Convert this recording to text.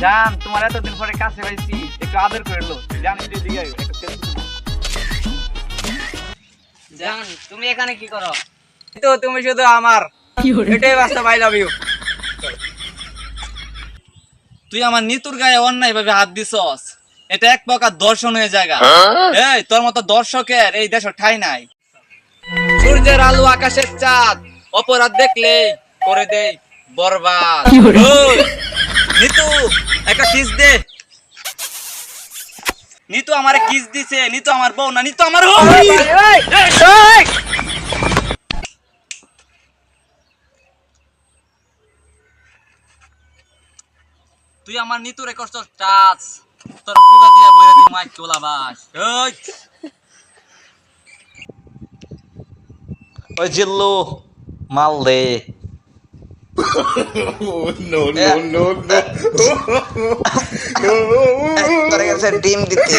জান, তোমার এতদিন পরে কাছে পাইছি, একটু আদর করে লো। জান, একটু এদিকে আয়, একটা selfie তুলো। জান, তুমি এখানে কি করো? তো তুমি শুধু আমার, এটাই বাস্তব, আই লাভ ইউ। তুই আমার নিতুর গায়ে অন্যায় ভাবে হাত দিছস, এটা এক প্রকার দর্শন হয়ে জায়গা। এই তোর মতো দর্শকের এই দেশ ঠাই নাই। সূর্যের আলো, আকাশের চাঁদ, অপরাধ দেখলে করে দেই বরবাদ। ওই, নিতু একটা কিস দে। নিতু আমারে কিস দিছে, নিতু আমার বউ না, নিতু আমার তুই আমার নিতুরে করছস টাচ, তোর বুকা দিয়া বইরা দি মাইক তোলা বাস। ওই জিল্লু মাল দে। তোর কাছে ডিম দিতে